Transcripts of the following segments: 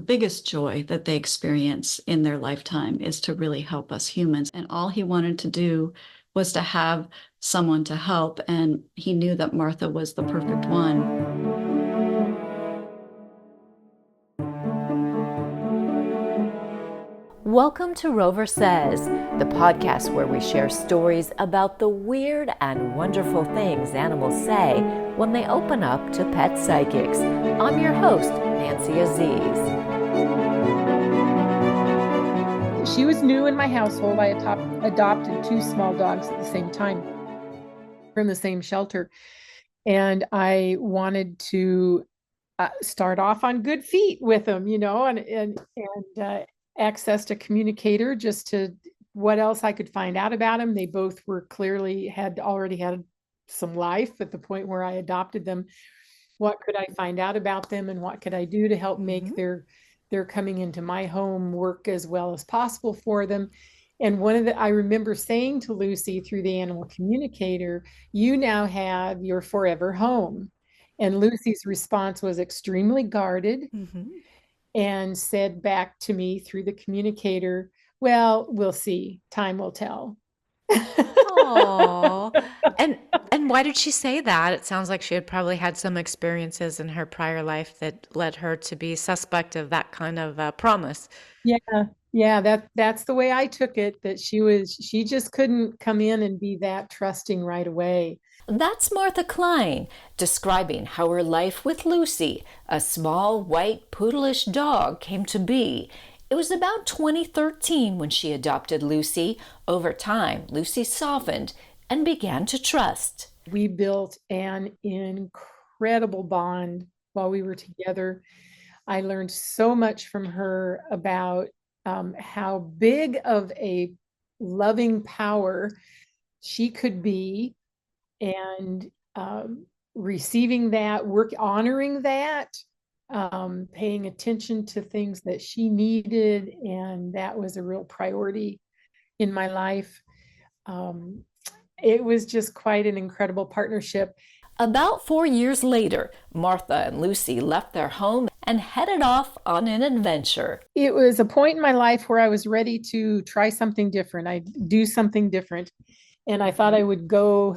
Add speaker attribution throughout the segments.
Speaker 1: biggest joy that they experience in their lifetime is to really help us humans. And all he wanted to do was to have someone to help. And he knew that Martha was the perfect one.
Speaker 2: Welcome to Rover Says, the podcast where we share stories about the weird and wonderful things animals say when they open up to pet psychics. I'm your host, Nancy Aziz.
Speaker 3: She was new in my household. I adopted two small dogs at the same time from the same shelter. And I wanted to start off on good feet with them, and accessed a communicator just to what else I could find out about them. They both were clearly had already had some life at the point where I adopted them. What could I find out about them, and what could I do to help make their coming into my home work as well as possible for them? And I remember saying to Lucy through the animal communicator, "You now have your forever home." And Lucy's response was extremely guarded. And said back to me through the communicator, "Well, we'll see. Time will tell."
Speaker 4: Oh, and why did she say that? It sounds like she had probably had some experiences in her prior life that led her to be suspect of that kind of promise.
Speaker 3: Yeah, that's the way I took it, that she just couldn't come in and be that trusting right away.
Speaker 2: That's Martha Klein describing how her life with Lucy, a small white poodleish dog, came to be. It was about 2013 when she adopted Lucy. Over time, Lucy softened and began to trust.
Speaker 3: We built an incredible bond while we were together. I learned so much from her about how big of a loving power she could be, and receiving that, honoring that, paying attention to things that she needed. And that was a real priority in my life. It was just quite an incredible partnership.
Speaker 2: About 4 years later, Martha and Lucy left their home and headed off on an adventure.
Speaker 3: It was a point in my life where I was ready to try something different. I'd do something different. And I thought I would go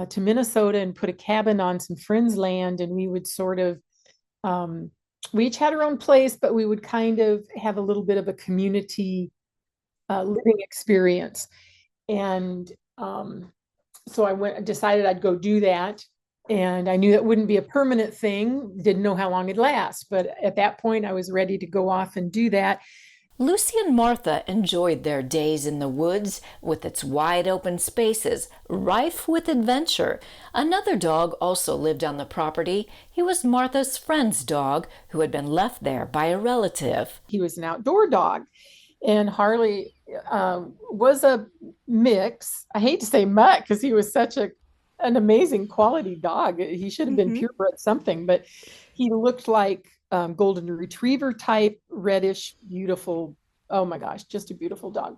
Speaker 3: to Minnesota and put a cabin on some friends' land, and we would sort of, we each had our own place, but we would kind of have a little bit of a community living experience. And so I decided I'd go do that. And I knew that wouldn't be a permanent thing, didn't know how long it'd last. But at that point, I was ready to go off and do that.
Speaker 2: Lucy and Martha enjoyed their days in the woods with its wide open spaces, rife with adventure. Another dog also lived on the property. He was Martha's friend's dog who had been left there by a relative.
Speaker 3: He was an outdoor dog. And Harley was a mix. I hate to say mutt because he was such an amazing quality dog. He should have been purebred something, but he looked like golden retriever type, reddish, beautiful. Oh my gosh, just a beautiful dog.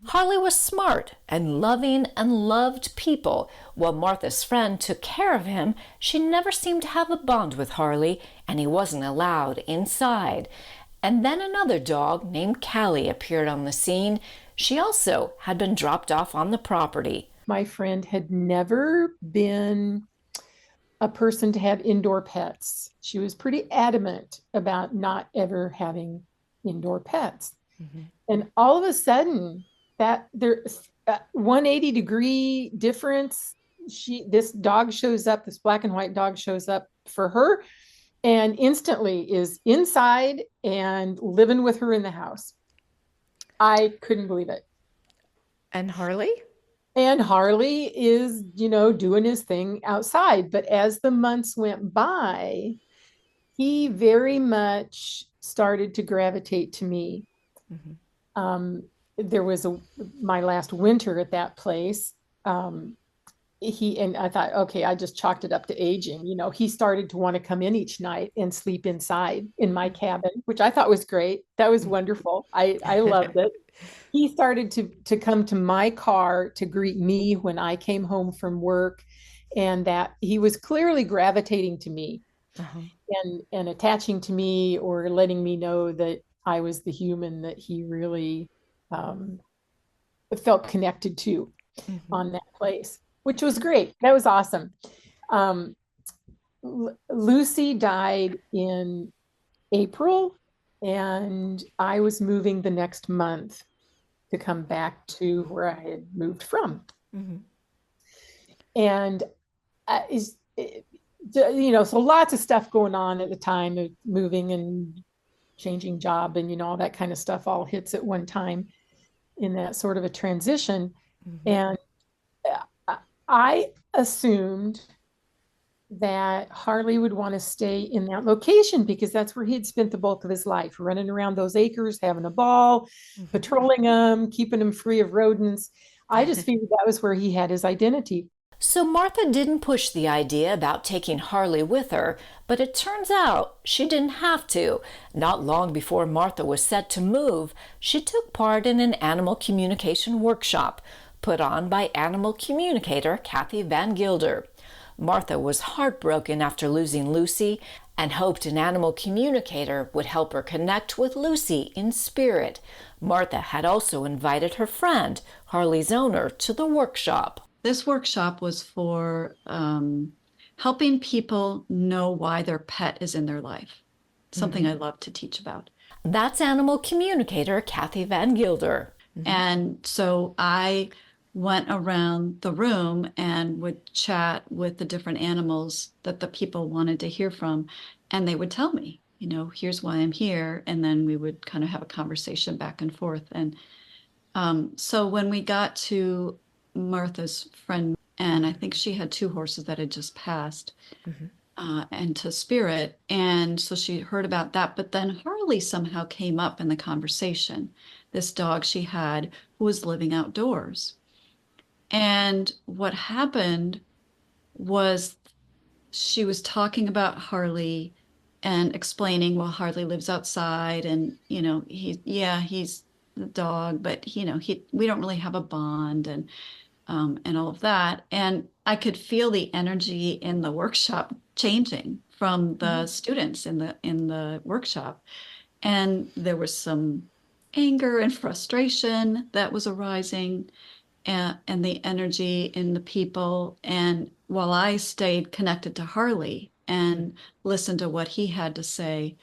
Speaker 2: Harley was smart and loving and loved people. While Martha's friend took care of him, she never seemed to have a bond with Harley, and he wasn't allowed inside. And then another dog named Callie appeared on the scene. She also had been dropped off on the property.
Speaker 3: My friend had never been a person to have indoor pets. She was pretty adamant about not ever having indoor pets. And all of a sudden, that there's a 180-degree difference. This dog shows up, this black and white dog shows up for her, and instantly is inside and living with her in the house. I couldn't believe it.
Speaker 4: And Harley?
Speaker 3: And Harley is, doing his thing outside. But as the months went by, he very much started to gravitate to me. There was my last winter at that place. And I thought, okay, I just chalked it up to aging. He started to want to come in each night and sleep inside in my cabin, which I thought was great. That was wonderful. I loved it. He started to come to my car to greet me when I came home from work, and that he was clearly gravitating to me.
Speaker 4: Uh-huh.
Speaker 3: and attaching to me or letting me know that I was the human that he really um, felt connected to
Speaker 4: Mhm.
Speaker 3: on that place, which was great. That was awesome. Um, Lucy died in April, and I was moving the next month to come back to where I had moved from.
Speaker 4: Mhm.
Speaker 3: And is so lots of stuff going on at the time of moving and changing job and all that kind of stuff all hits at one time in that sort of a transition.
Speaker 4: Mhm.
Speaker 3: And I assumed that Harley would want to stay in that location because that's where he'd spent the bulk of his life, running around those acres, having a ball,
Speaker 4: Mhm.
Speaker 3: patrolling them, keeping them free of rodents. I just figured that was where he had his identity.
Speaker 2: So Martha didn't push the idea about taking Harley with her, but it turns out she didn't have to. Not long before Martha was set to move, she took part in an animal communication workshop put on by animal communicator Kathy Van Gilder. Martha was heartbroken after losing Lucy and hoped an animal communicator would help her connect with Lucy in spirit. Martha had also invited her friend, Harley's owner, to the workshop.
Speaker 1: This workshop was for helping people know why their pet is in their life, something
Speaker 4: Mhm.
Speaker 1: I love to teach about.
Speaker 2: That's animal communicator Kathy Van Gilder.
Speaker 4: Mhm.
Speaker 1: And so I went around the room and would chat with the different animals that the people wanted to hear from. And they would tell me, here's why I'm here. And then we would kind of have a conversation back and forth. And so when we got to Martha's friend, and I think she had two horses that had just passed,
Speaker 4: Mhm.
Speaker 1: and to Spirit. And so she heard about that. But then Harley somehow came up in the conversation, this dog she had who was living outdoors. And what happened was she was talking about Harley and explaining, well, Harley lives outside and, he's the dog, but, we don't really have a bond and all of that. And I could feel the energy in the workshop changing from the
Speaker 4: Mhm.
Speaker 1: students in the workshop. And there was some anger and frustration that was arising and the energy in the people. And while I stayed connected to Harley and listened to what he had to say.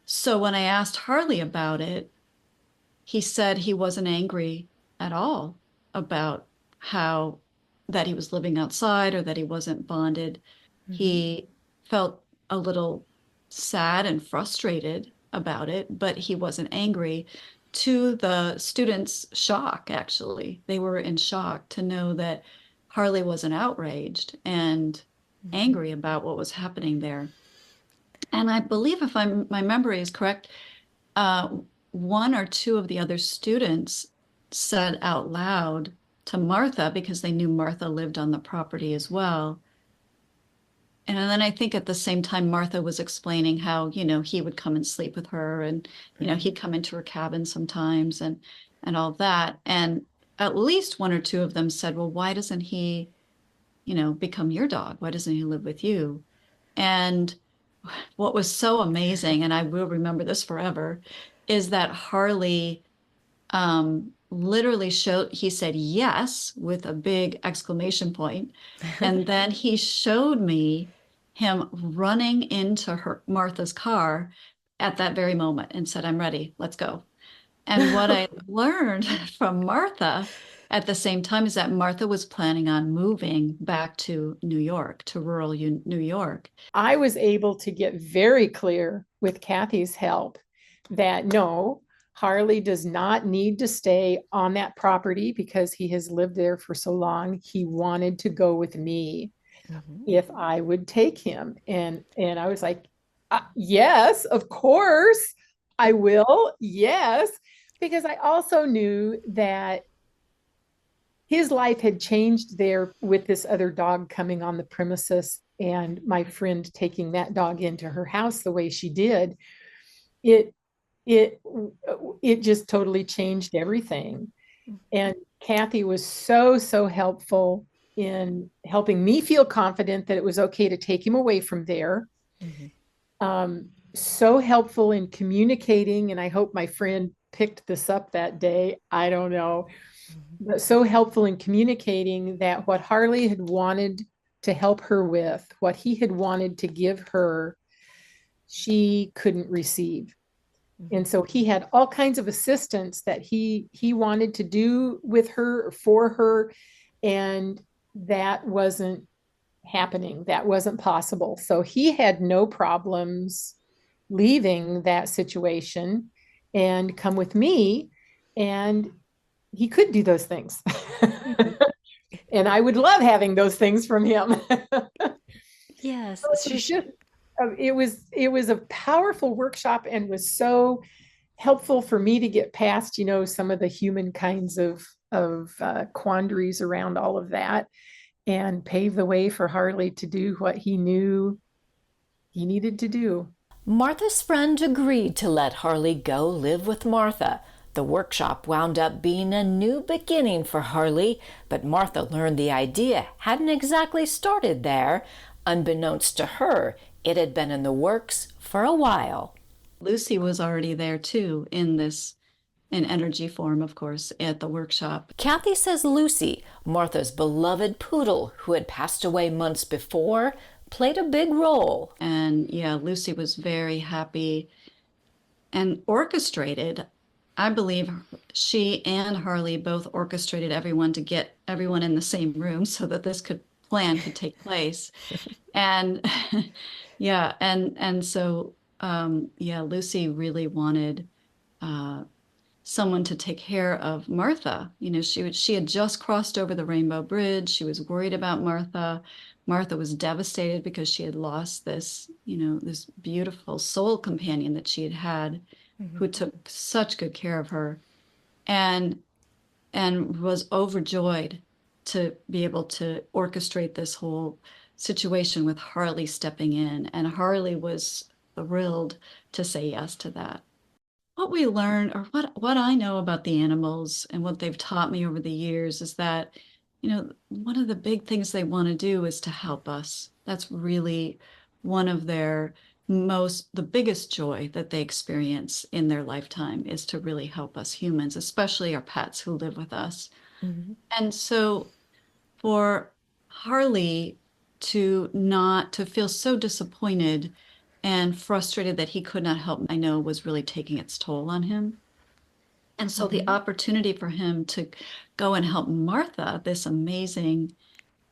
Speaker 1: So when I asked Harley about it, he said he wasn't angry at all about how that he was living outside or that he wasn't bonded.
Speaker 4: Mhm.
Speaker 1: He felt a little sad and frustrated about it, but he wasn't angry. To the students' shock, actually, they were in shock to know that Harley wasn't outraged and
Speaker 4: Mhm.
Speaker 1: angry about what was happening there. And I believe, if my memory is correct, uh, one or two of the other students said out loud to Martha, because they knew Martha lived on the property as well. And then I think at the same time, Martha was explaining how, he would come and sleep with her and,
Speaker 4: Mhm.
Speaker 1: he'd come into her cabin sometimes and all that. And at least one or two of them said, well, why doesn't he, become your dog? Why doesn't he live with you? And what was so amazing, and I will remember this forever, is that Harley literally showed, he said yes with a big exclamation point. And then he showed me him running into Martha's car at that very moment and said, I'm ready, let's go. And what I learned from Martha at the same time is that Martha was planning on moving back to New York, to rural New York.
Speaker 3: I was able to get very clear with Kathy's help that no, Harley does not need to stay on that property because he has lived there for so long. He wanted to go with me
Speaker 4: Mhm.
Speaker 3: if I would take him. And I was like, yes, of course I will. Yes. Because I also knew that his life had changed there with this other dog coming on the premises and my friend taking that dog into her house the way she did. It it it just totally changed everything. And Kathy was so helpful in helping me feel confident that it was okay to take him away from there So helpful in communicating. And I hope my friend picked this up that day. I don't know, but so helpful in communicating that what Harley had wanted to help her with, what he had wanted to give her, she couldn't receive. And so he had all kinds of assistance that he wanted to do with her or for her, and that wasn't happening. That wasn't possible. So he had no problems leaving that situation and come with me, and he could do those things. And I would love having those things from him.
Speaker 4: Yes.
Speaker 3: It was a powerful workshop and was so helpful for me to get past, some of the human kinds of quandaries around all of that, and pave the way for Harley to do what he knew he needed to do.
Speaker 2: Martha's friend agreed to let Harley go live with Martha. The workshop wound up being a new beginning for Harley, but Martha learned the idea hadn't exactly started there. Unbeknownst to her, it had been in the works for a while.
Speaker 1: Lucy was already there too, in energy form, of course, at the workshop.
Speaker 2: Kathy says Lucy, Martha's beloved poodle who had passed away months before, played a big role.
Speaker 1: And yeah, Lucy was very happy and orchestrated. I believe she and Harley both orchestrated everyone to get everyone in the same room so that this plan could take place. And yeah, and so Lucy really wanted someone to take care of Martha. She had just crossed over the Rainbow Bridge. She was worried about Martha. Martha was devastated because she had lost this beautiful soul companion that she had who took such good care of her, and was overjoyed to be able to orchestrate this whole situation with Harley stepping in. And Harley was thrilled to say yes to that. What we learn, or what I know about the animals and what they've taught me over the years, is that, one of the big things they want to do is to help us. That's really one of the biggest joy that they experience in their lifetime, is to really help us humans, especially our pets who live with us. And so for Harley to feel so disappointed and frustrated that he could not help, I know was really taking its toll on him. And so the opportunity for him to go and help Martha, this amazing,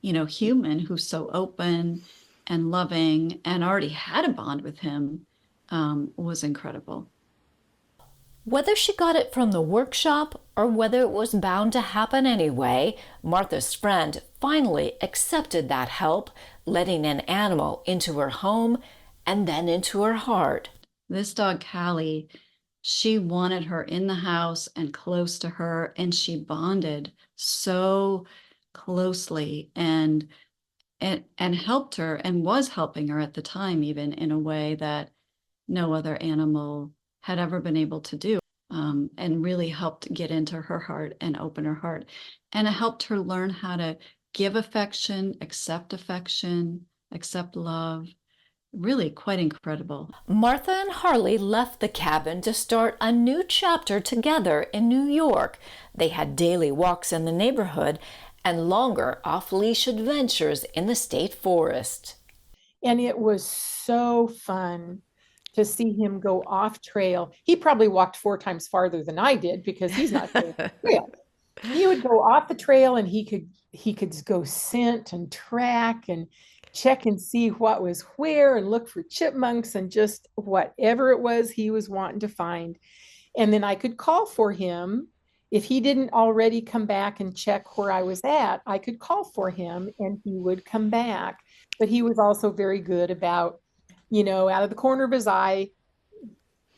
Speaker 1: human who's so open and loving and already had a bond with him, was incredible.
Speaker 2: Whether she got it from the workshop or whether it was bound to happen anyway, Martha's friend finally accepted that help, letting an animal into her home and then into her heart.
Speaker 1: This dog, Callie, she wanted her in the house and close to her, and she bonded so closely and helped her, and was helping her at the time, even in a way that no other animal had ever been able to do, and really helped get into her heart and open her heart. And it helped her learn how to give affection, accept love. Really quite incredible.
Speaker 2: Martha and Harley left the cabin to start a new chapter together in New York. They had daily walks in the neighborhood and longer off-leash adventures in the state forest.
Speaker 3: And it was so fun to see him go off trail. He probably walked 4 times farther than I did because he's not going off the trail. He would go off the trail, and he could go scent and track and check and see what was where and look for chipmunks and just whatever it was he was wanting to find. And then I could call for him. If he didn't already come back and check where I was at, I could call for him and he would come back. But he was also very good about, out of the corner of his eye,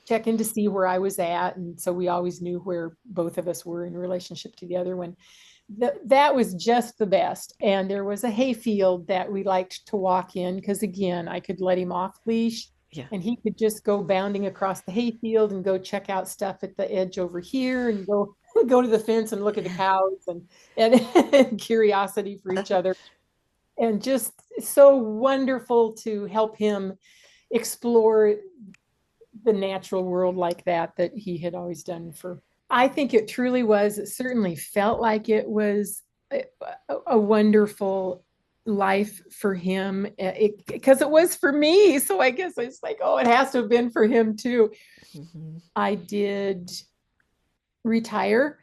Speaker 3: checking to see where I was at. And so we always knew where both of us were in relationship to the other one. That was just the best. And there was a hayfield that we liked to walk in because, again, I could let him off leash.
Speaker 4: Yeah.
Speaker 3: And he could just go bounding across the hayfield and go check out stuff at the edge over here and go to the fence and look at the cows and curiosity for each other. And just so wonderful to help him explore the natural world like that he had always done for. I think it truly was, it certainly felt like it was a wonderful life for him, because it was for me. So I guess it's like, oh, it has to have been for him too.
Speaker 2: Mhm.
Speaker 3: I did retire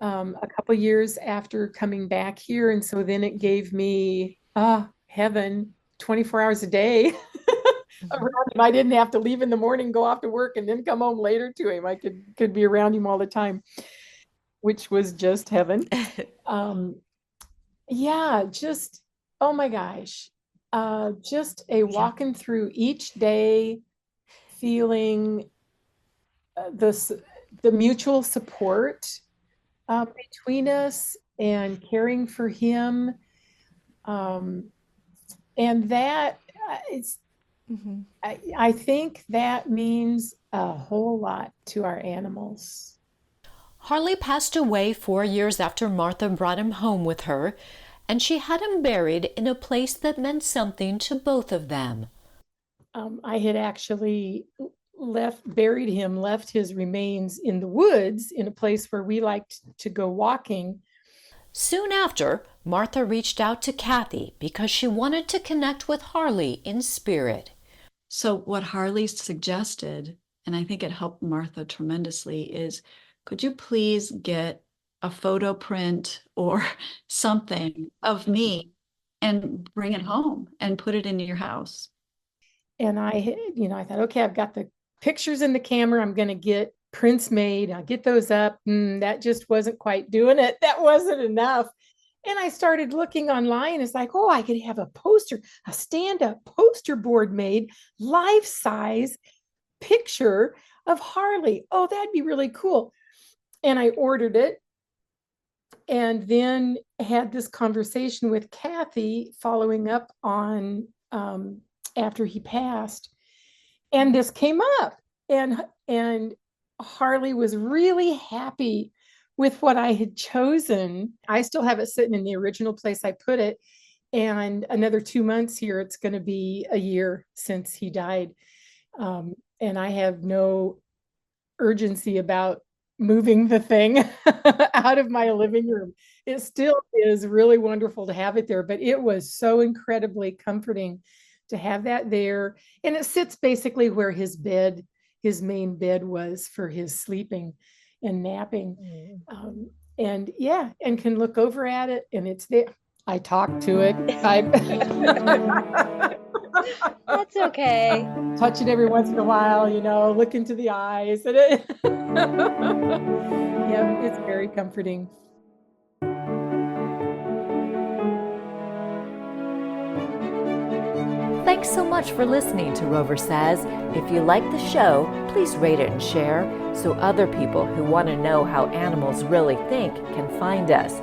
Speaker 3: a couple years after coming back here. And so then it gave me heaven 24 hours a day around him. I didn't have to leave in the morning, go off to work, and then come home later to him. I could be around him all the time, which was just heaven. Yeah, just, oh my gosh, just a walking through each day, feeling the mutual support between us and caring for him. And that it's, I think that means a whole lot to our animals.
Speaker 2: Harley passed away 4 years after Martha brought him home with her, and she had him buried in a place that meant something to both of them.
Speaker 3: I had actually buried him, left his remains in the woods in a place where we liked to go walking.
Speaker 2: Soon after, Martha reached out to Kathy because she wanted to connect with Harley in spirit.
Speaker 1: So what Harley suggested, and I think it helped Martha tremendously, is could you please get a photo print or something of me and bring it home and put it in your house?
Speaker 3: And I thought, okay, I've got the pictures in the camera. I'm going to get prints made. I'll get those up. That just wasn't quite doing it. That wasn't enough. And I started looking online. It's like, oh, I could have a stand-up poster board made, life-size picture of Harley. Oh, that'd be really cool. And I ordered it, and then had this conversation with Kathy following up on after he passed. And this came up, and Harley was really happy with what I had chosen. I still have it sitting in the original place I put it. And another 2 months here, it's going to be a year since he died. And I have no urgency about moving the thing out of my living room. It still is really wonderful to have it there, but it was so incredibly comforting to have that there. And it sits basically where his main bed was for his sleeping and napping. And yeah, and can look over at it, and it's there. I talk to it.
Speaker 5: That's okay.
Speaker 3: Touch it every once in a while, look into the eyes. And yeah, it's very comforting.
Speaker 2: Thanks so much for listening to Rover Says. If you like the show, please rate it and share so other people who want to know how animals really think can find us.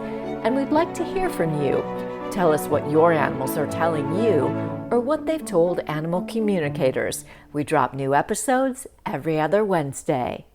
Speaker 2: And we'd like to hear from you. Tell us what your animals are telling you or what they've told animal communicators. We drop new episodes every other Wednesday.